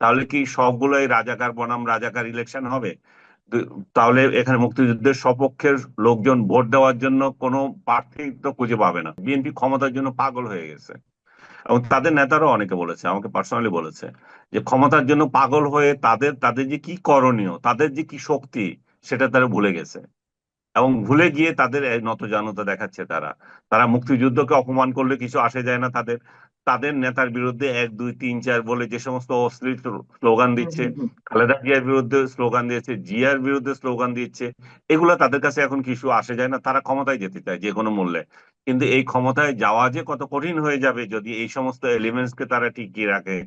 তাহলে কি সবগুলোই রাজাকার বনাম রাজাকার ইলেকশন হবে? তাহলে এখানে মুক্তিযুদ্ধের সপক্ষের লোকজন ভোট দেওয়ার জন্য কোনো প্রার্থী তো খুঁজে পাবে না। বিএনপি ক্ষমতার জন্য পাগল হয়ে গেছে, এবং তাদের নেতারাও অনেকে বলেছে, আমাকে পার্সোনালি বলেছে যে ক্ষমতার জন্য পাগল হয়ে তাদের তাদের যে কি করণীয়, তাদের যে কি শক্তি, সেটা তারা ভুলে গেছে। এবং ভুলে গিয়ে তাদের এই নতজানতা দেখাচ্ছে তারা। তারা মুক্তিযুদ্ধকে অপমান করলে কিছু আসে যায় না তাদের। তাদের নেতার বিরুদ্ধে এক দুই তিন চার বলে যে সমস্ত অশ্লীল স্লোগান হুম দিচ্ছে, হুম হুম। খালেদা জিয়ার বিরুদ্ধে স্লোগান দিয়েছে, জিয়ার বিরুদ্ধে স্লোগান দিচ্ছে, এগুলা তাদের কাছে এখন কিছু আসে যায় না। তারা ক্ষমতায় যেতে চায় যে কোনো মূল্যে। কিন্তু এই ক্ষমতায় যাওয়া যে কত কঠিন হয়ে যাবে যদি এই সমস্ত এলিমেন্টস কে তারা টিকিয়ে রাখে।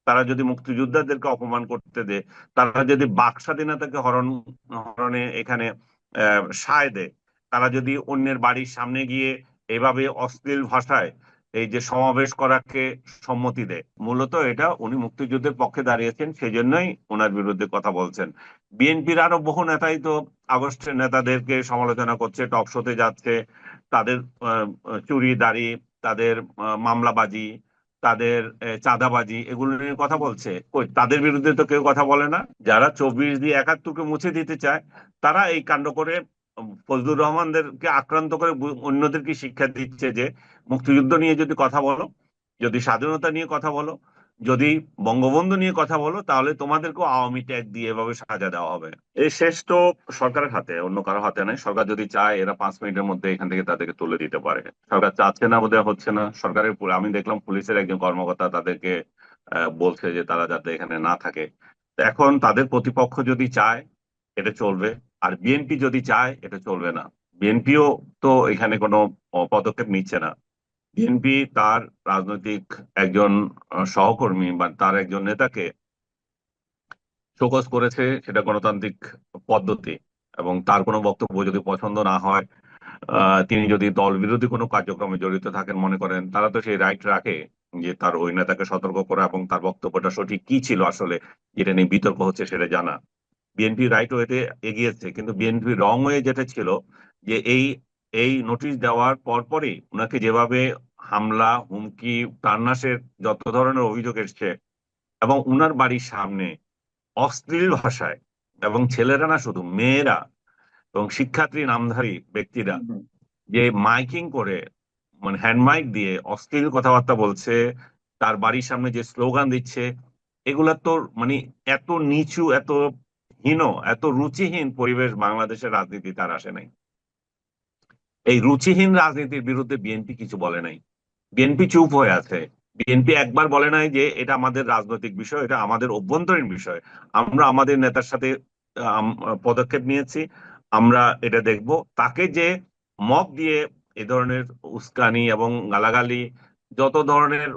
তারা যদি মুক্তিযোদ্ধাদেরকে অপমান করতে দেয়, তারা যদি বাক স্বাধীনতাকে হরণে এখানে সায় দেয়, তারা যদি অন্যের বাড়ির সামনে গিয়ে এভাবে অশ্লীল ভাষায় এই যে সমাবেশ করাকে সম্মতি দেয়, মূলত এটা উনি মুক্তিযুদ্ধের পক্ষে দাঁড়িয়েছেন, সেই জন্যই ওনার বিরুদ্ধে কথা বলছেন। বিএনপির আরো বহু নেতাই তো আগস্টের নেতাদেরকে সমালোচনা করছে, টক শোতে যাচ্ছে, তাদের চুরি দাড়ি, তাদের মামলাবাজি, তাদের চাঁদাবাজি, এগুলো নিয়ে কথা বলছে। কই, তাদের বিরুদ্ধে তো কেউ কথা বলে না। যারা 24/7 মুছে দিতে চায়, তারা এই কাণ্ড করে ফজলুর রহমানদেরকে আক্রান্ত করে অন্যদেরকে শিক্ষা দিচ্ছে যে মুক্তিযুদ্ধ নিয়ে যদি কথা বলো, যদি স্বাধীনতা নিয়ে কথা বলো, যদি বঙ্গবন্ধু নিয়ে কথা বলো, তাহলে তোমাদেরকেও আওয়ামী ট্যাগ দিয়ে এভাবে সাজা দেওয়া হবে। এই শেষ তো সরকারের হাতে, অন্য কারো হাতে নাই। সরকার যদি চায়, এরা 5 মিনিটের মধ্যে এখান থেকে তাদেরকে তুলে দিতে পারে। সরকার চাচ্ছে না, বোধহয় হচ্ছে না। সরকারের আমি দেখলাম পুলিশের একজন কর্মকর্তা তাদেরকে বলছে যে তারা যাতে এখানে না থাকে। তো এখন তাদের প্রতিপক্ষ যদি চায়, এটা চলবে। আর বিএনপি যদি চায়, এটা চলবে না। বিএনপিও তো এখানে কোনো পদক্ষেপ নিচ্ছে না। বিএনপি তার রাজনৈতিক একজন সহকর্মী বা তার একজন নেতাকে শোকজ করেছে, সেটা গণতান্ত্রিক পদ্ধতি। এবং তার কোনো বক্তব্য যদি পছন্দ না হয়, তিনি যদি দল বিরোধী কোনো কার্যক্রমে জড়িত থাকেন মনে করেন, তারা তো সেই রাইট রাখে যে তার ওই নেতাকে সতর্ক করা এবং তার বক্তব্যটা সঠিক কি ছিল আসলে, যেটা নিয়ে বিতর্ক হচ্ছে সেটা জানা। বিএনপি রাইট ওয়েতে এগিয়েছে, কিন্তু বিএনপি রং ওয়ে যেটা ছিল যে এই এই নোটিশ দেওয়ার পরপরই ওনাকে যেভাবে হামলা, হুমকি, প্রাণনাশের যত ধরনের অভিযোগ এসছে, এবং উনার বাড়ির সামনে অশ্লীল ভাষায়, এবং ছেলেরা না, শুধু মেয়েরা এবং শিক্ষার্থী নামধারী ব্যক্তিরা হুম হুম। যে মাইকিং করে, মানে হ্যান্ড মাইক দিয়ে অশ্লীল কথাবার্তা বলছে, তার বাড়ির সামনে যে স্লোগান দিচ্ছে, এগুলা তো মানে এত নিচু, এত হীন, এত রুচিহীন পরিবেশ বাংলাদেশের রাজনীতি তার আসে নাই। এই রুচিহীন রাজনীতির বিরুদ্ধে বিএনপি কিছু বলে নাই। বিএনপি চুপ হয়ে আছে। বিএনপি একবার বলে নাই যে এটা আমাদের রাজনৈতিক বিষয়, এটা আমাদের অভ্যন্তরীণ বিষয়, আমরা আমাদের নেতার সাথে পদক্ষেপ নিয়েছি, আমরা এটা দেখব। তাকে যে মব দিয়ে এ ধরনের উস্কানি এবং গালাগালি, যত ধরনের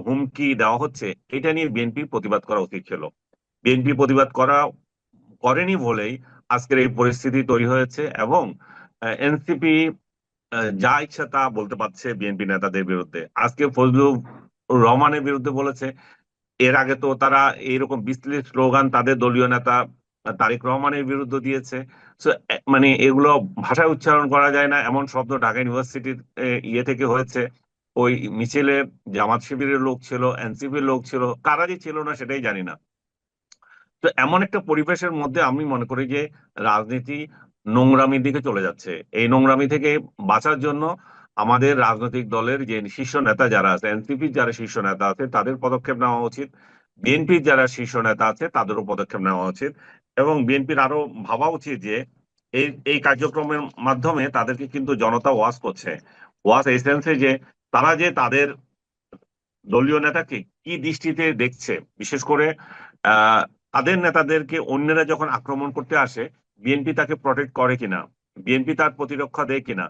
হুমকি দেওয়া হচ্ছে, এটা নিয়ে বিএনপির প্রতিবাদ করা উচিত ছিল। বিএনপি প্রতিবাদ করেনি বলেই আজকের এই পরিস্থিতি তৈরি হয়েছে। এবং এনসিপি যা ইচ্ছা তা বলতে পারছে বিএনপি নেতাদের বিরুদ্ধে। আজকে ফজলুর রহমানের বিরুদ্ধে বলেছে। এর আগে তো তারা এইরকম বিশ্লেষ স্লোগান তাদের দলীয় নেতা তারেক রহমানের বিরুদ্ধে দিয়েছে। So, মানে এগুলো ভাষায় উচ্চারণ করা যায় না এমন শব্দ ঢাকা ইউনিভার্সিটির ইয়ে থেকে হয়েছে। ওই মিছিলে জামাত শিবিরের লোক ছিল, এনসিপির লোক ছিল, কারা যে ছিল না সেটাই জানি না। তো এমন একটা পরিবেশের মধ্যে আমি মনে করি যে রাজনীতি নোংরামির দিকে চলে যাচ্ছে। এই নোংরামি থেকে বাঁচার জন্য আমাদের রাজনৈতিক দলের যে শীর্ষ নেতা যারা আছে, এনসিপির যারা শীর্ষ নেতা আছে, তাদের পদক্ষেপ নেওয়া উচিত। বিএনপির যারা শীর্ষ নেতা আছে তাদেরও পদক্ষেপ নেওয়া উচিত। এবং বিএনপির আরো ভাবা উচিত যে এই এই কার্যক্রমের মাধ্যমে তাদেরকে কিন্তু জনতা ওয়াজ করছে। ওয়াজ এই সেন্সে যে তারা যে তাদের দলীয় নেতাকে কি দৃষ্টিতে দেখছে, বিশেষ করে আহ তাদের নেতাদেরকে অন্যরা যখন আক্রমণ করতে আসে, বিএনপি তাকে প্রটেক্ট করে কিনা, বিএনপি তার প্রতিরক্ষা দেয় কিনা,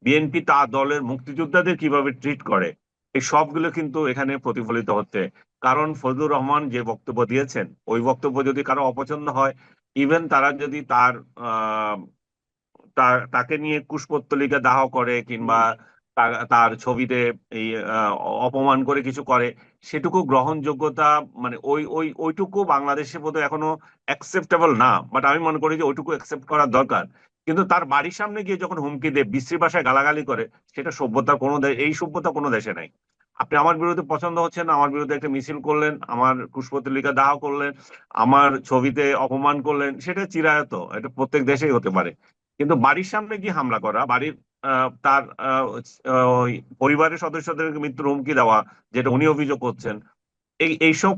বিএনপি তার দলের মুক্তিযোদ্ধাদের কিভাবে ট্রিট করে, এই সবগুলো কিন্তু এখানে প্রতিফলিত হচ্ছে। কারণ ফজলুর রহমান যে বক্তব্য দিয়েছেন, ওই বক্তব্য যদি কারো অপছন্দ হয়, ইভেন তারা যদি আহ তাকে নিয়ে কুশপুত্তলিকা দাহ করে, কিংবা তার ছবিতে এই আহ, অপমান করে কিছু করে, সেটুকু গ্রহণযোগ্যতা, মানে ওইটুকু বাংলাদেশে বোধহয় এখনো অ্যাকসেপ্টেবল না। বাট আমি মনে করি যে ওইটুকু অ্যাকসেপ্ট করার দরকার। কিন্তু তার বাড়ির সামনে গিয়ে যখন হুমকি দেয়, বিশ্রী ভাষায় গালাগালি করে, সেটা সভ্যতার কোনো এই সভ্যতা কোনো দেশে নাই। আপনি আমার বিরুদ্ধে পছন্দ হচ্ছে না, আমার বিরুদ্ধে একটা মিছিল করলেন, আমার কুশপুতলিকা দাহ করলেন, আমার ছবিতে অপমান করলেন, সেটা চিরায়ত, এটা প্রত্যেক দেশেই হতে পারে। কিন্তু বাড়ির সামনে গিয়ে হামলা করা, বাড়ির তার ওই পরিবারের সদস্যদেরকে মৃত্যুর হুমকি দেওয়া, যেটা উনি অভিযোগ করছেন, এইসব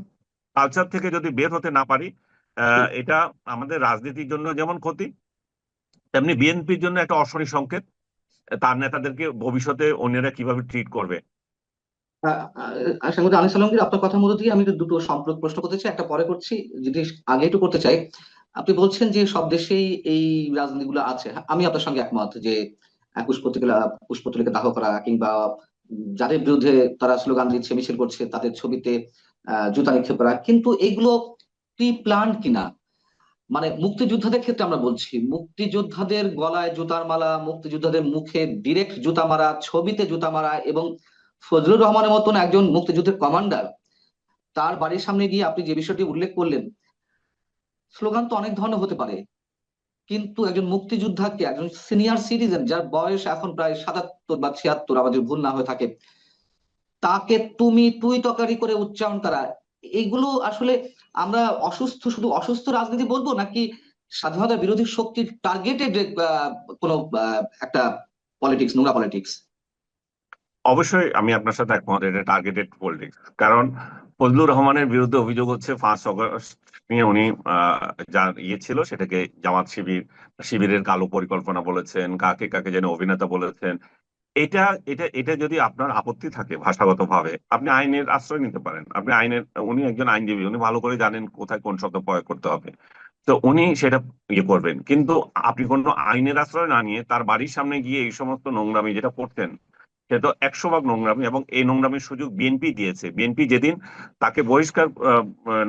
কালচার থেকে যদি বের হতে না পারি, এটা আমাদের রাজনীতির জন্য যেমন ক্ষতি, তেমনি বিএনপির জন্য একটা অশনি সংকেত, তার নেতাদেরকে ভবিষ্যতে অন্যরা কিভাবে ট্রিট করবে। সাংবাদিক আনিস আলমগীর, আপনার কথার মধ্যে দিয়ে আমি একটু দুটো সম্পর্ক প্রশ্ন করতে চাই, একটা পরে করছি। যদি আগে একটু করতে চাই, আপনি বলছেন যে সব দেশেই এই রাজনীতিগুলো আছে। হ্যাঁ, আমি আপনার সঙ্গে একমত যে পুষ্পতলিকা দাহ করা কিংবা যাদের বিরুদ্ধে তারা স্লোগান দিচ্ছে, মিছিল করছে, তাদের ছবিতে জুতা নিক্ষেপ করা, কিন্তু এগুলো প্রি প্ল্যান্ড কিনা। মানে মুক্তিযোদ্ধাদের ক্ষেত্রে আমরা বলছি, মুক্তিযোদ্ধাদের গলায় জুতার মালা, মুক্তিযোদ্ধাদের মুখে ডিরেক্ট জুতা মারা, ছবিতে জুতা মারা, এবং ফজলুর রহমানের মতন একজন মুক্তিযুদ্ধের কমান্ডার, তার বাড়ির সামনে গিয়ে আপনি যে বিষয়টি উল্লেখ করলেন, স্লোগান তো অনেক ধরনের হতে পারে, কিন্তু একজন মুক্তিযোদ্ধাকে, একজন সিনিয়র সিটিজেন যার বয়স এখন প্রায় ৭৭ বা ৭৬, আমাদের ভুল না হয়ে থাকে, তাকে তুমি তুই তকারি করে উচ্চারণ করা, এগুলো আসলে আমরা শুধু অসুস্থ রাজনীতি বলবো, নাকি স্বাধীনতা বিরোধী শক্তির টার্গেটেড কোনো একটা পলিটিক্স, নোংরা পলিটিক্স? অবশ্যই আমি আপনার সাথে একমত, এটা টার্গেটেড পলিটিক্স। কারণ ফজলুর রহমানের বিরুদ্ধে অভিযোগ হচ্ছে 5 আগস্ট নিয়ে উনি যা ছিল সেটাকে জামাত শিবিরের কালো পরিকল্পনা বলেছেন, কাকে কাকে যেন অভিনেতা বলেছেন। এটা এটা এটা যদি আপনার আপত্তি থাকে ভাষাগতভাবে, আপনি আইনের আশ্রয় নিতে পারেন। আপনি আইনের, উনি একজন আইনজীবী, উনি ভালো করে জানেন কোথায় কোন শব্দ প্রয়োগ করতে হবে, তো উনি সেটা ইয়ে করবেন। কিন্তু আপনি কোনো আইনের আশ্রয় না নিয়ে তার বাড়ির সামনে গিয়ে এই সমস্ত নোংরামি যেটা করতেন, সে তো 100 ভাগ নোংরামি, এবং এই নোংরামির সুযোগ বিএনপি দিয়েছে। বিএনপি যেদিন তাকে বহিষ্কার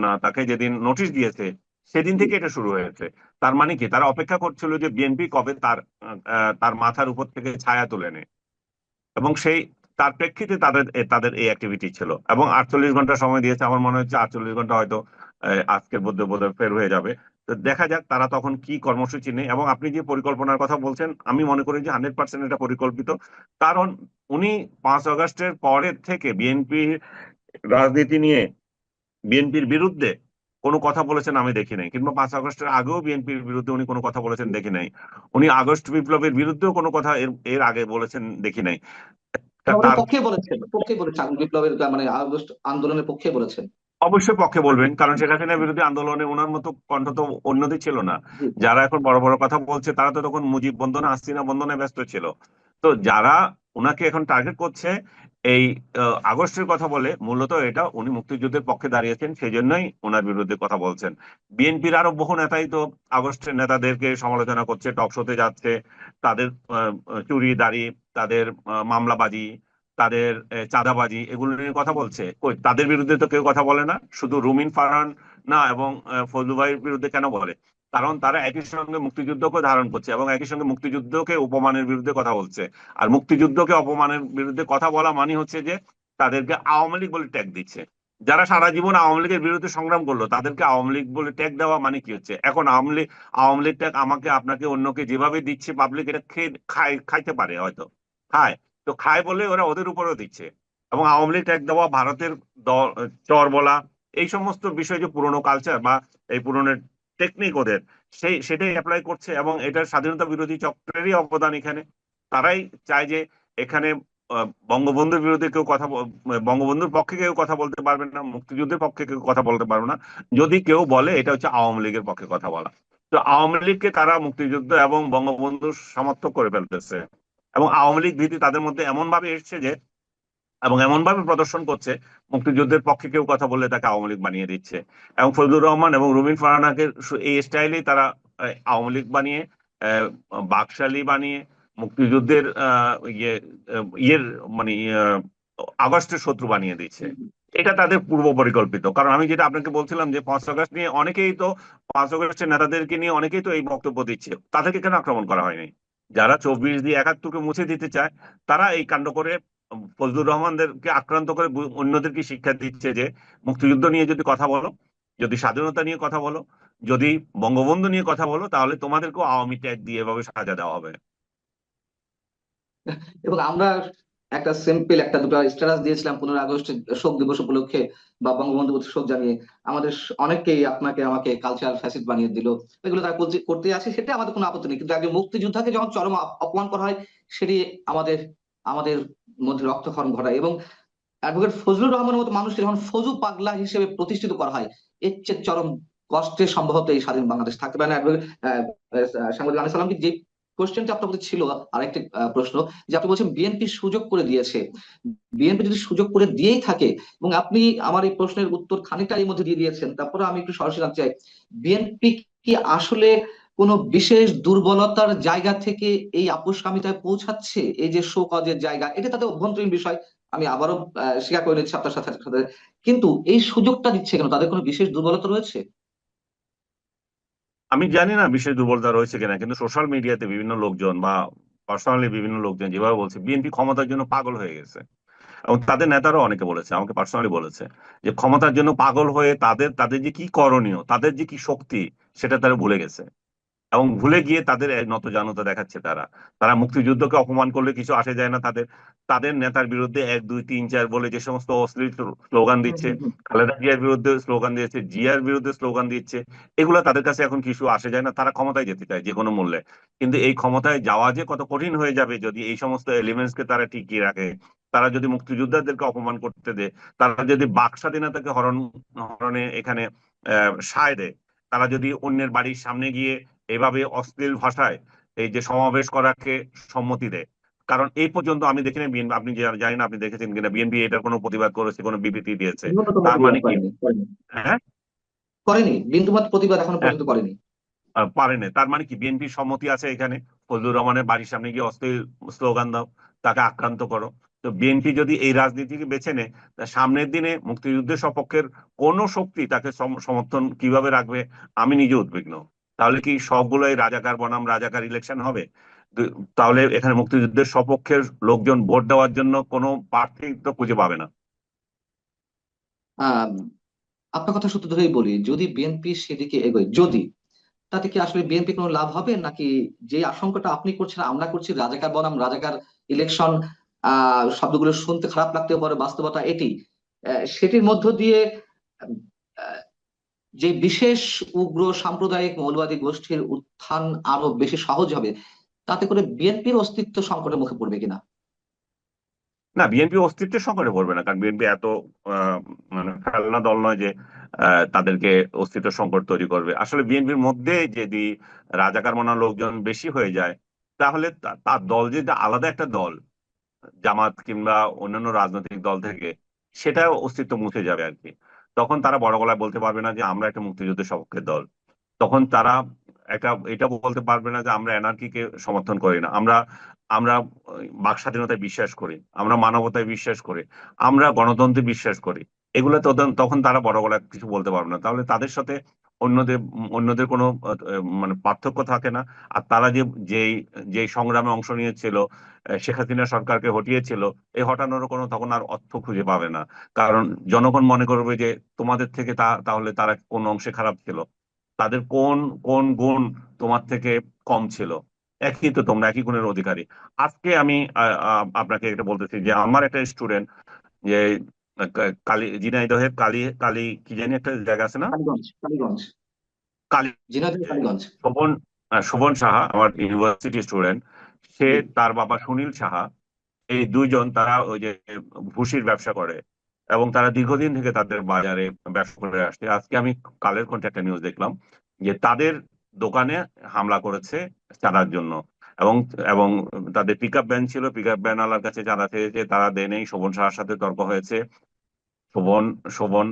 না, তাকে যেদিন নোটিশ দিয়েছে, সেদিন থেকে এটা শুরু হয়েছে। তার মানে কি, তারা অপেক্ষা করছিল যে বিএনপি কবে তার মাথার উপর থেকে ছায়া তুলে নেয়, এবং তার প্রেক্ষিতে তাদের তাদের এই অ্যাক্টিভিটি ছিল। এবং 48 ঘন্টা সময় দিয়েছে, আমার মনে হচ্ছে 48 ঘন্টা হয়তো আজকের মধ্যে বোধহয় ফের হয়ে যাবে। তো দেখা যাক তারা তখন কি কর্মসূচি নেই। এবং আপনি যে পরিকল্পনার কথা বলছেন, আমি মনে করি যে 100% এটা পরিকল্পিত। কারণ উনি 5 আগস্টের পরের থেকে বিএনপির রাজনীতি নিয়ে, বিএনপির বিরুদ্ধে কোনো কথা বলেছেন আমি দেখি নাই, কিংবা 5 আগস্টের আগেও বিএনপির বিরুদ্ধে উনি কোনো কথা বলেছেন দেখি নাই। উনি আগস্ট বিপ্লবের বিরুদ্ধেও কোনো কথা এর এর আগে বলেছেন দেখি নাই। ওনার তার পক্ষে বলেছেন বিপ্লবের, মানে আগস্ট আন্দোলনের পক্ষে বলেছেন। অবশ্যই পক্ষে বলবেন, কারণ শেখ হাসিনার বিরোধী আন্দোলনে ওনার মতো কণ্ঠ তো অন্যদের ছিল না। জি। যারা এখন বড় বড় কথা বলছে তারা তো তখন মুজিব বন্দনা, হাসিনা বন্দনায় ব্যস্ত ছিল। তো যারা ওনাকে এখন টার্গেট করছে, এই আগস্টের কথা বলে, মূলত এটা উনি মুক্তিযুদ্ধের পক্ষে দাঁড়িয়েছেন, সেই জন্যই ওনার বিরুদ্ধে কথা বলছেন। বিএনপির আরো বহু নেতাই তো আগস্টের নেতাদেরকে সমালোচনা করছে, টকশোতে যাচ্ছে, তাদের চুরি দাড়ি, তাদের মামলাবাজি, তাদের চাঁদাবাজি, এগুলো নিয়ে কথা বলছে। কই, তাদের বিরুদ্ধে তো কেউ কথা বলে না, শুধু রুমিন ফারহান না এবং ফজলু ভাইয়ের বিরুদ্ধে কেন বলে? কারণ তারা একই সঙ্গে মুক্তিযুদ্ধকে ধারণ করছে এবং একই সঙ্গে মুক্তিযুদ্ধকে উপমানের বিরুদ্ধে কথা বলছে। আর মুক্তিযুদ্ধকে অপমানের বিরুদ্ধে কথা বলা মানে হচ্ছে যে তাদেরকে আওয়ামী লীগ বলে ট্যাগ দিচ্ছে। যারা সারা জীবন আওয়ামী লীগের বিরুদ্ধে সংগ্রাম করলো, তাদেরকে আওয়ামী লীগ বলে ট্যাগ দেওয়া মানে কি হচ্ছে? এখন আওয়ামী লীগ ট্যাগ আমাকে, আপনাকে, অন্যকে যেভাবে দিচ্ছে, পাবলিক এটা খাইতে পারে হয়তো, খায়। তো খায় বলে ওরা ওদের উপরেও দিচ্ছে। এবং আওয়ামী লীগ ট্যাগ দেওয়া, ভারতের চর বলা, এই সমস্ত বিষয় যে পুরনো কালচার বা এই পুরনো টেকনিক ওদের, সেটাই অ্যাপ্লাই করছে। এবং এটা স্বাধীনতা বিরোধী চক্রেরই অবদান এখানে। তারাই চায় যে এখানে বঙ্গবন্ধুর বিরুদ্ধে কেউ বঙ্গবন্ধুর পক্ষে কেউ কথা বলতে পারবে না, মুক্তিযুদ্ধের পক্ষে কেউ কথা বলতে পারবে না। যদি কেউ বলে, এটা হচ্ছে আওয়ামী লীগের পক্ষে কথা বলা। তো আওয়ামী লীগকে তারা মুক্তিযুদ্ধ এবং বঙ্গবন্ধুর সমর্থক করে ফেলতেছে। এবং আওয়ামী লীগ ভীতি তাদের মধ্যে এমন ভাবে এসছে যে, এবং এমন ভাবে প্রদর্শন করছে, মুক্তিযুদ্ধের পক্ষে কেউ কথা বললে তাকে আওয়ামী লীগ বানিয়ে দিচ্ছে। এবং ফজলুর রহমান এবং রুমিন ফারহানাকে এই স্টাইলেই তারা আওয়ামী লীগ বানিয়ে, আহ, বাকশালী বানিয়ে, মুক্তিযুদ্ধের ইয়ের মানে আগস্টের শত্রু বানিয়ে দিচ্ছে। এটা তাদের পূর্ব পরিকল্পিত। কারণ আমি যেটা আপনাকে বলছিলাম যে 5 আগস্ট নিয়ে অনেকেই তো, 5 আগস্টের নেতাদেরকে নিয়ে অনেকেই তো এই বক্তব্য দিচ্ছে, তাদেরকে কেন আক্রমণ করা হয়নি? যারা 24 দিয়ে 71কে মুছে দিতে চায়, তারা এই কাণ্ড করে ফজলুর রহমানদেরকে আক্রান্ত করে অন্যদেরকে শিক্ষা দিচ্ছে যে মুক্তিযুদ্ধ নিয়ে যদি কথা বলো, যদি স্বাধীনতা নিয়ে কথা বলো, যদি বঙ্গবন্ধু নিয়ে কথা বলো, তাহলে তোমাদেরকেও আওয়ামী ট্যাগ দিয়ে এভাবে সাজা দেওয়া হবে। এবং আমরা একটা সিম্পল একটা দুটো স্ট্যাটাস দিয়েছিলাম 15 আগস্ট শোক দিবস উপলক্ষে বা বঙ্গবন্ধু প্রতি শোক জানিয়ে, আমাদের অনেককেই আপনাকে আমাকে কালচারাল ফ্যাসিস্ট বানিয়ে দিল। এগুলো তারা করতে আছে, সেটা আমাদের কোনো আপত্তি নেই, কিন্তু একজন মুক্তিযোদ্ধাকে যখন চরম অপমান করা হয়, সেটি আমাদের আমাদের মধ্যে রক্তক্ষরণ ঘটায়। এবং অ্যাডভোকেট ফজলুর রহমানের মতো মানুষকে যখন ফজু পাগলা হিসেবে প্রতিষ্ঠিত করা হয়, এর চেয়ে চরম কষ্টে সম্ভবত এই স্বাধীন বাংলাদেশ থাকতে পারে না। সাংবাদিক আনিস সালাম, যে কোশ্চেনটা আপনার প্রতি ছিল, আরেকটি প্রশ্ন, যে আপনি বলছেন বিএনপি সুযোগ করে দিয়েছে। বিএনপি যদি সুযোগ করে দিয়েই থাকে, এবং আপনি আমার এই প্রশ্নের উত্তর খানিকটা এর মধ্যে দিয়ে দিয়েছেন, তারপরে আমি একটু সরাসরি জানতে চাই, বিএনপি কি আসলে কোন বিশেষ দুর্বলতার জায়গা থেকে এই আপোষকামিতায় পৌঁছাচ্ছে? এই যে শো কজের জায়গা, এটা তাদের অভ্যন্তরীণ বিষয়, আমি আবারও স্বীকার করে নিচ্ছি আপনার সাথে সাথে, কিন্তু এই সুযোগটা দিচ্ছে কেন? তাদের কোনো বিশেষ দুর্বলতা রয়েছে? আমি জানি না বিশেষ দুর্বলতা রয়েছে কিনা, কিন্তু সোশ্যাল মিডিয়াতে বিভিন্ন লোকজন বা পার্সোনালি বিভিন্ন লোকজন যেভাবে বলছে বিএনপি ক্ষমতার জন্য পাগল হয়ে গেছে, এবং তাদের নেতারাও অনেকে বলেছে, আমাকে পার্সোনালি বলেছে যে ক্ষমতার জন্য পাগল হয়ে তাদের তাদের যে কি করণীয়, তাদের যে কি শক্তি, সেটা তারা ভুলে গেছে। এবং ভুলে গিয়ে তাদের এক নতজানতা দেখাচ্ছে। তারা তারা মুক্তিযুদ্ধকে অপমান করলে কিছু আসে যায় না তাদের। তাদের নেতার বিরুদ্ধে 1 2 3 4 বলে যে সমস্ত অশ্লীল স্লোগান হুম, দিচ্ছে, হুম, হুম। খালেদা জিয়ার বিরুদ্ধে স্লোগান দিয়েছে, জিয়ার বিরুদ্ধে স্লোগান দিচ্ছে, এগুলা তাদের কাছে এখন কিছু আসে যায় না। তারা ক্ষমতায় যেতে চায় যে কোনো মূল্যে। কিন্তু এই ক্ষমতায় যাওয়া যে কত কঠিন হয়ে যাবে যদি এই সমস্ত এলিমেন্টস কে তারা টিকিয়ে রাখে, তারা যদি মুক্তিযোদ্ধাদেরকে অপমান করতে দেয়, তারা যদি বাক স্বাধীনতাকে হরণে এখানে সায় দেয়, তারা যদি অন্যের বাড়ির সামনে গিয়ে এভাবে অশ্লীল ভাষায় এই যে সমাবেশ করাকে সম্মতি দেয়। কারণ এই পর্যন্ত আমি দেখিনি বিএনপি, আপনি জানি না আপনি দেখেছেন কিনা, বিএনপি এটার কোনো প্রতিবাদ করেছে, কোনো বিবৃতি দিয়েছে? ন্যূনতম তার প্রতিবাদ মানে কি? করেনি, করেনি। হ্যাঁ, করেনি, বিন্দুমাত্র প্রতিবাদ এখনো হ্যাঁ, পর্যন্ত করেনি। পারেনি। তার মানে কি বিএনপির সম্মতি আছে এখানে? ফজলুর রহমানের বাড়ির সামনে গিয়ে অশ্লীল স্লোগান দাও, তাকে আক্রান্ত করো। তো বিএনপি যদি এই রাজনীতিকে বেছে নেয়, তা সামনের দিনে মুক্তিযুদ্ধের সপক্ষের কোন শক্তি তাকে সমর্থন কিভাবে রাখবে, আমি নিজে উদ্বিগ্ন। তাহলে কি সবগুলোই রাজাকার বনাম রাজাকার ইলেকশন হবে? তাহলে এখানে মুক্তিযুদ্ধের সপক্ষের লোকজন ভোট দেওয়ার জন্য কোনো প্রার্থী তো খুঁজে পাবে না। আহ আপনার কথা সত্য ধরেই বলি, যদি বিএনপি সেদিকে এগোয়, যদি, তাতে কি আসলে বিএনপি কোনো লাভ হবে নাকি? যে আশঙ্কাটা আপনি করছেন, আমরা করছি, রাজাকার বনাম রাজাকার ইলেকশন, শব্দগুলো শুনতে খারাপ লাগতেও পারে, বাস্তবতা এটি। সেটির মধ্য দিয়ে আহ, যে বিশেষ উগ্র সাম্প্রদায়িক মৌলবাদী গোষ্ঠীর উত্থান আরো বেশি সহজ হবে, তাতে করে বিএনপির অস্তিত্ব সংকটের মুখে পড়বে কিনা? না, বিএনপি অস্তিত্বের সংকটে পড়বে না, কারণ বিএনপি এত আহ, মানে খেলনা দল নয় যে তাদেরকে অস্তিত্ব সংকট তৈরি করবে। আসলে বিএনপির মধ্যে যদি রাজাকার মনা লোকজন বেশি হয়ে যায়, তাহলে তার দল যে আলাদা একটা দল, জামাত কিংবা অন্যান্য রাজনৈতিক দল থেকে, সেটা অস্তিত্ব মুছে যাবে আর কি। তখন তারা বড় গলায় বলতে পারবে না যে আমরা একটা মুক্তিযুদ্ধের সপক্ষের দল। তখন তারা এটা বলতে পারবে না যে আমরা এনআরকিকে সমর্থন করি না, আমরা আমরা বাক স্বাধীনতায় বিশ্বাস করি, আমরা মানবতায় বিশ্বাস করি, আমরা গণতন্ত্রে বিশ্বাস করি। এগুলো তখন তারা বড় গলায় কিছু বলতে পারবে না। তাহলে তাদের সাথে অন্যদের অন্যদের কোনো মানে পার্থক্য থাকে না। আর তারা যেই যেই সংগ্রামে অংশ নিয়েছিল, শেখ হাসিনা সরকারকে হটিয়েছিল, এই হটানোর কোনো তখন আর অর্থ খুঁজে পাবে না। কারণ জনগণ মনে করবে যে তোমাদের থেকে তাহলে তারা কোন অংশে খারাপ ছিল, তাদের কোন কোন গুণ তোমার থেকে কম ছিল? একই তো, তোমরা একই গুণের অধিকারী। আজকে আমি আপনাকে এটা বলতেছি যে আমার একটা স্টুডেন্ট, যে কালী ঝিনাইদহের কালী কালী কি জানি একটা জায়গা আছে না, কালীগঞ্জ, কালীগঞ্জ। কালী, ঝিনাইদহ কালীগঞ্জ। শোভন শোভন সাহা, আমার ইউনিভার্সিটি স্টুডেন্ট। সে, জি। তার বাবা সুনীল সাহা, এই দুইজন তারা ওই যে ভুসির ব্যবসা করে, এবং তারা দীর্ঘদিন থেকে তাদের বাজারে ব্যবসা করে আসছে। আজকে আমি কালের কণ্ঠে একটা নিউজ দেখলাম যে তাদের দোকানে হামলা করেছে চাঁদার জন্য। এবং এবং তাদের পিক আপ ভ্যান ছিল, পিক আপ ভ্যান আলার কাছে চাঁদা চেয়েছে, তারা দেয়নি। শোভন সাহার সাথে তর্ক হয়েছে, শোভন শোভন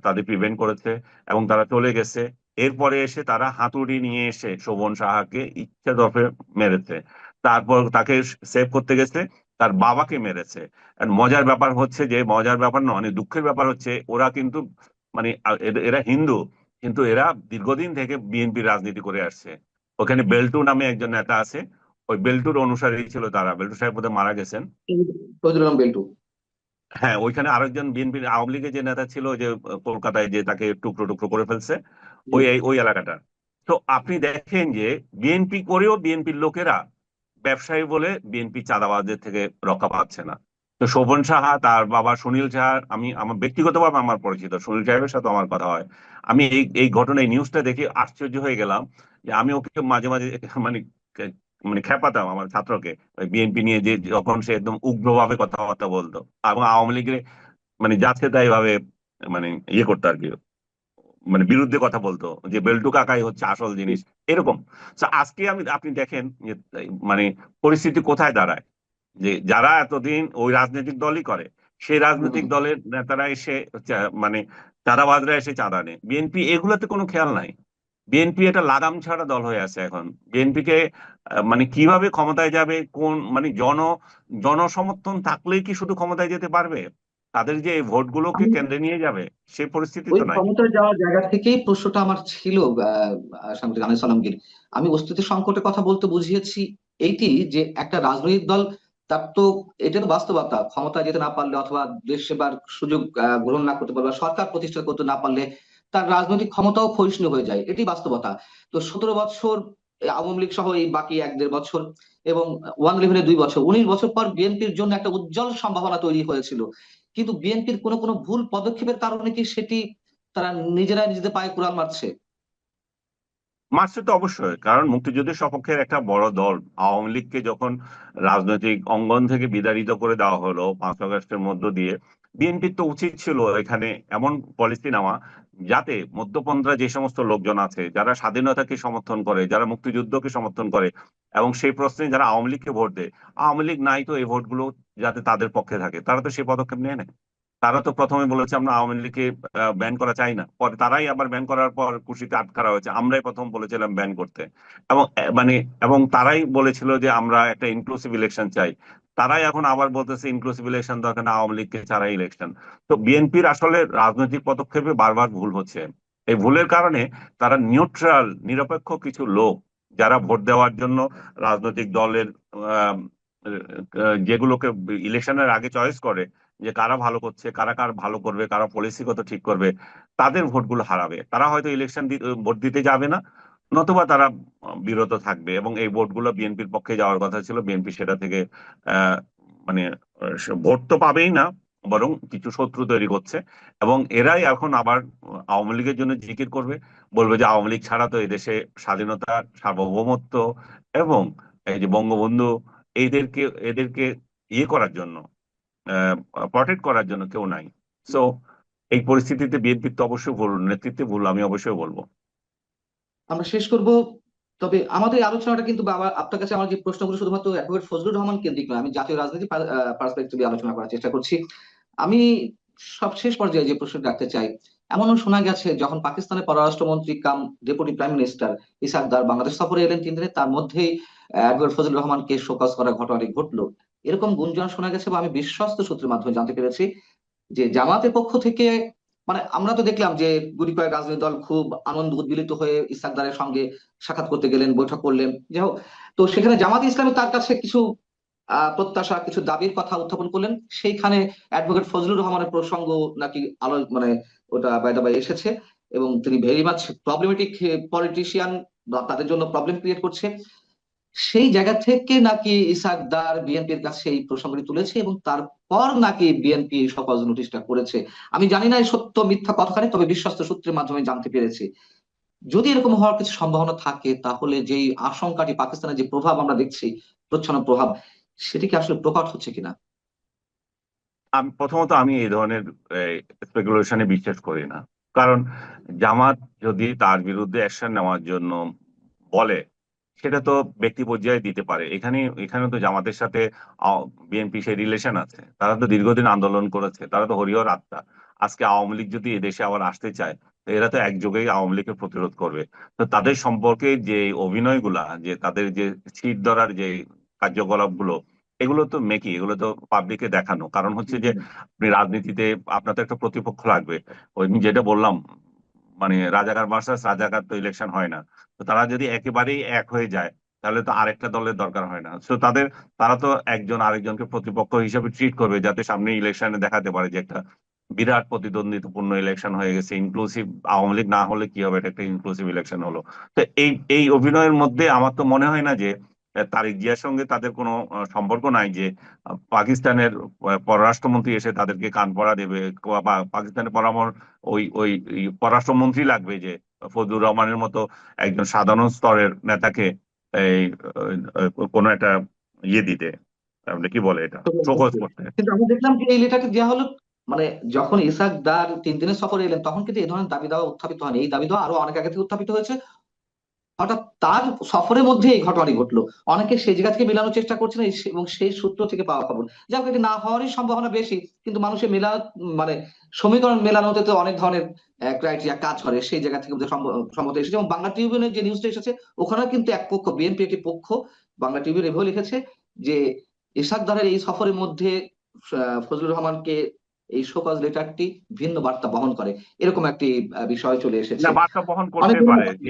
তাদের প্রিভেন্ট করেছে, এবং তারা চলে গেছে। এরপরে এসে তারা হাতুড়ি নিয়ে এসে শোভন সাহাকে ইচ্ছাদফে মেরেছে। তারপর তাকে সেভ করতে গেছে, তার বাবাকে মেরেছে। আর মজার ব্যাপার হচ্ছে, যে মজার ব্যাপার না, অনেক দুঃখের ব্যাপার হচ্ছে, ওরা কিন্তু মানে এরা হিন্দু, কিন্তু এরা দীর্ঘদিন থেকে বিএনপি রাজনীতি করে আসছে। ওখানে বেল্টু নামে একজন নেতা আছে, ওই বেল্টুর অনুসারী ছিল তারা। বেল্টু সাহেব বোধহয় মারা গেছেন। ফজলুর রহমান বেল্টু। হ্যাঁ, ওইখানে আরেকজন বিএনপির আওয়ামী লীগের যে নেতা ছিল, যে কলকাতায় যে তাকে টুকরো টুকরো করে ফেলছে, জি। ওই এলাকাটা। তো আপনি দেখেন যে বিএনপি করেও বিএনপির লোকেরা ব্যবসায়ী বলে বিএনপি চাঁদাবাজদের থেকে রক্ষা পাচ্ছে না। তো শোভন সাহা, তার বাবা সুনীল সাহা, আমি আমার ব্যক্তিগতভাবে আমার পরিচিত, সুনীল সাহেবের সাথে আমার কথা হয়। আমি এই এই ঘটনা, এই নিউজটা দেখে আশ্চর্য হয়ে গেলাম যে আমি ওকে মাঝে মাঝে মানে মানে খেপাতাম আমার ছাত্রকে, বিএনপি নিয়ে, যে যখন সে একদম উগ্রভাবে কথাবার্তা বলতো এবং আওয়ামী লীগের মানে যাচ্ছে তাই ভাবে মানে ইয়ে করতো আর কি, মানে বিরুদ্ধে কথা বলতো, যে বেল্টু কাকাই হচ্ছে আসল জিনিস, এরকম। তো আজকে আপনি দেখেন যে মানে পরিস্থিতি কোথায় দাঁড়ায়, যে যারা এতদিন ওই রাজনৈতিক দলই করে, সেই রাজনৈতিক হম। দলের নেতারা এসে মানে চাঁদাবাজরা এসে চাঁদা নেয়, বিএনপি এগুলোতে কোনো খেয়াল নাই। বিএনপি এটা লাগাম ছাড়া দল হয়ে আছে এখন। বিএনপি কে মানে কিভাবে ক্ষমতায় যাবে, কোন মানে জনসমর্থন থাকলেই কি শুধু ক্ষমতায় যেতে পারবে? তাদের যে এই ভোটগুলোকে আমি কেন্দ্রে নিয়ে যাবে, সেই পরিস্থিতি ওই তো নাই। ক্ষমতায় যাওয়ার জায়গা থেকেই প্রশ্নটা আমার ছিল সাংবাদিক আনিস আলমগীর। আমি অস্তিত্ব সংকটের কথা বলতে বুঝিয়েছি এইটি, যে একটা রাজনৈতিক দল, তার তো এটা তো বাস্তবতা, ক্ষমতায় যেতে না পারলে অথবা দেশ সেবার সুযোগ গ্রহণ না করতে পারলে বা সরকার প্রতিষ্ঠা করতে না পারলে তার রাজনৈতিক ক্ষমতাও ক্ষয়িষ্ণু হয়ে যায়, এটি বাস্তবতা। তো 17 বছর আওয়ামী লীগ সহ এই বাকি 1-1.5 বছর এবং 2 বছর, 19 বছর পর বিএনপির জন্য একটা উজ্জ্বল সম্ভাবনা তৈরি হয়েছিল। কিন্তু বিএনপির কোনো কোনো ভুল পদক্ষেপের কারণে কি সেটি তারা নিজেরাই নিজেদের পায়ে কুড়াল মারছে? মারছে তো অবশ্যই, কারণ মুক্তিযুদ্ধের সপক্ষের একটা বড় দল আওয়ামী লীগকে যখন রাজনৈতিক অঙ্গন থেকে বিতাড়িত করে দেওয়া হলো 5 আগস্টের মধ্য দিয়ে, বিএনপির তো উচিত ছিল এখানে এমন পলিসি নেওয়া যাতে মধ্যপন্থা যে সমস্ত লোকজন আছে, যারা স্বাধীনতাকে সমর্থন করে, যারা মুক্তিযুদ্ধকে সমর্থন করে, এবং সেই প্রশ্নে যারা আওয়ামী লীগকে ভোট দেয়, আওয়ামী লীগ নাই তো এই ভোটগুলো যাতে তাদের পক্ষে থাকে, তারা তো সেই পদক্ষেপ নিয়ে নেয়। তারা তো প্রথমে বলেছে আমরা আওয়ামী লীগকে ব্যান করা চাই না, পরে তারাই আবার ব্যান করার পর খুশিতে আটকারা হয়েছে, আমরাই প্রথম বলেছিলাম ব্যান করতে। এবং মানে এবং তারাই বলেছিল যে আমরা একটা ইনক্লুসিভ ইলেকশন চাই, তারাই এখন আবার বলতেছে ইনক্লুসিভ ইলেকশন দরকার না, আওয়ামী লীগকে ছাড়াই ইলেকশন। তো বিএনপির আসলে রাজনৈতিক পদক্ষেপে বারবার ভুল হচ্ছে। এই ভুলের কারণে তারা নিউট্রাল, নিরপেক্ষ কিছু লোক যারা ভোট দেওয়ার জন্য রাজনৈতিক দলের আহ, যেগুলোকে ইলেকশনের আগে চয়েস করে, যে কারা ভালো করছে, কারা কার ভালো করবে, কারা পলিসিগত ঠিক করবে, তাদের ভোটগুলো হারাবে। তারা হয়তো ভোট দিতে যাবে না, নতুবা তারা বিরত থাকবে, এবং এই ভোটগুলো বিএনপির পক্ষে যাওয়ার কথা ছিল, বিএনপি সেটা থেকে আহ মানে ভোট তো পাবেই না, বরং কিছু শত্রু তৈরি করছে। এবং এরাই এখন আবার আওয়ামী লীগের জন্য জিকির করবে, বলবে যে আওয়ামী লীগ ছাড়া তো এদেশে স্বাধীনতা, সার্বভৌমত্ব এবং এই যে বঙ্গবন্ধু, এদেরকে এদেরকে ইয়ে করার জন্য, প্রটেক্ট করার জন্য কেউ নাই। সো এই পরিস্থিতিতে বিএনপির তো অবশ্যই ভুল, নেতৃত্বে ভুল, আমি অবশ্যই বলবো। আমরা শেষ করব। তবে আমাদের এই আলোচনাটা কিন্তু আপনার কাছে আমার যে প্রশ্নগুলো শুধুমাত্র অ্যাডভোকেট ফজলুর রহমান কেন্দ্রিক নয়, আমি জাতীয় রাজনীতি পার্সপেক্টিভে আলোচনা করার চেষ্টা করছি। আমি সব শেষ পর্যায়ে যে প্রশ্ন রাখতে চাই, এমনও শোনা গেছে যখন পাকিস্তানের পররাষ্ট্রমন্ত্রী কাম ডেপুটি প্রাইম মিনিস্টার ইসাক দার বাংলাদেশ সফরে এলেন 3 দিনে, তার মধ্যেই অ্যাডভোকেট ফজলুর রহমানকে শোকজ করার ঘটনাটি ঘটলো। এরকম গুঞ্জন শোনা গেছে বা আমি বিশ্বস্ত সূত্রের মাধ্যমে জানতে পেরেছি যে জামাতের পক্ষ থেকে, মানে আমরা তো দেখলাম যে গুটি কয়েক রাজনৈতিক দল খুব আনন্দ উদ্বেলিত হয়ে ইসহাকদারের সঙ্গে সাক্ষাৎ করতে গেলেন, বৈঠক করলেন, যাই হোক। তো সেখানে জামাত ইসলামী তার কাছে কিছু প্রত্যাশা, কিছু দাবির কথা উত্থাপন করলেন। সেইখানে অ্যাডভোকেট ফজলুর রহমানের প্রসঙ্গ নাকি আলো মানে ওটা বাইদা বাই এসেছে, এবং তিনি ভেরি মাচ প্রবলেমেটিক পলিটিশিয়ান, বা তাদের জন্য প্রবলেম ক্রিয়েট করছে। সেই জায়গা থেকে নাকি ইসহাক দার বিএনপির কাছে এই প্রসঙ্গটি তুলেছে এবং তারপর নাকি বিএনপি সকল নোটিশটা করেছে। আমি জানি না এই সত্য মিথ্যা কতখানি, তবে বিশ্বস্ত সূত্রের মাধ্যমে জানতে পেরেছি। যদি এরকম হওয়ার কিছু সম্ভাবনা থাকে, তাহলে যেই আশঙ্কাটি, পাকিস্তানের যে প্রভাব আমরা দেখছি, প্রচ্ছন্ন প্রভাব, সেটি কি আসলে প্রকট হচ্ছে কিনা? আমি প্রথমত আমি এই ধরনের স্পেকুলেশনে বিশ্বাস করি না। কারণ জামাত যদি তার বিরুদ্ধে অ্যাকশন নেওয়ার জন্য বলে, সেটা তো ব্যক্তি পর্যায়ে দিতে পারে। এখানে তো জামাতের সাথে বিএনপি সেই রিলেশন আছে, তারা তো দীর্ঘদিন আন্দোলন করেছে, তারা তো হরিহর আত্মা। আজকে আওয়ামী লীগ যদি এদেশে আবার আসতে চায়, তো এরা তো একযোগেই আওয়ামী লীগকে প্রতিরোধ করবে। তো তাদের সম্পর্কে যে অভিনয়গুলা, যে তাদের যে ছিট ধরার যে কার্যকলাপ গুলো, এগুলো তো মেকি, এগুলো তো পাবলিককে দেখানো। কারণ হচ্ছে যে আপনি রাজনীতিতে আপনার তো একটা প্রতিপক্ষ লাগবে। ওই আমি যেটা বললাম, মানে রাজাকার ভার্সাস রাজাকার তো ইলেকশন হয় না। তো তারা যদি একেবারেই এক হয়ে যায়, তাহলে তো আরেকটা দলের দরকার হয় না। তো তারা তো একজন আরেকজনকে প্রতিপক্ষ হিসেবে ট্রিট করবে, যাতে সামনে ইলেকশনে দেখাতে পারে যে একটা বিরাট প্রতিদ্বন্দ্বিতাপূর্ণ ইলেকশন হয়ে গেছে, ইনক্লুসিভ। আওয়ামী লীগ না হলে কি হবে, এটা একটা ইনক্লুসিভ ইলেকশন হলো। তো এই এই অভিনয়ের মধ্যে আমার তো মনে হয় না যে তারেক জিয়ার সঙ্গে তাদের কোনো সম্পর্ক নাই যে পাকিস্তানের পররাষ্ট্রমন্ত্রী এসে তাদেরকে কান পড়া দেবে, বা পাকিস্তানের ওই পররাষ্ট্রমন্ত্রী লাগবে যে ফজলুর রহমানের মতো একজন সাধারণ স্তরের নেতাকে এই কোনো একটা ইয়ে দিতে, মানে কি বলে এটা, শোকজ করতে। কিন্তু আমি দেখলাম যে এই লেটারটি দেওয়া হলো, মানে যখন ইসাক দার 3 দিনের সফরে এলেন তখন কিন্তু এই ধরনের দাবি দেওয়া উত্থাপিত হয়নি। এই দাবি দেওয়া আরো অনেক আগে থেকে উত্থাপিত হয়েছে। হঠাৎ তার সফরের মধ্যে এই ঘটনাটি ঘটলো। অনেকে সেই জায়গা থেকে মেলানোর চেষ্টা করছেন এবং সেই সূত্র থেকে পাওয়া খবর, যাক এটি না হওয়ারই সম্ভাবনা বেশি। কিন্তু মানুষের মানে সমীকরণ মেলানোতে তো অনেক ধরনের ক্রাইটেরিয়া কাজ করে, সেই জায়গা থেকে বোধহয় সম্মত এসেছে। এবং বাংলা ট্রিবিউনের যে নিউজটা এসেছে ওখানে কিন্তু এক পক্ষ, বিএনপি একটি পক্ষ, বাংলা ট্রিবিউন এভাবে লিখেছে যে ইসহাক দারের এই সফরের মধ্যে ফজলুর রহমানকে এই শোকজ লেটারটি ভিন্ন বার্তা বহন করে, এরকম একটি বিষয় চলে না, এসেছে। বার্তা বহন করতে অনেক পারে।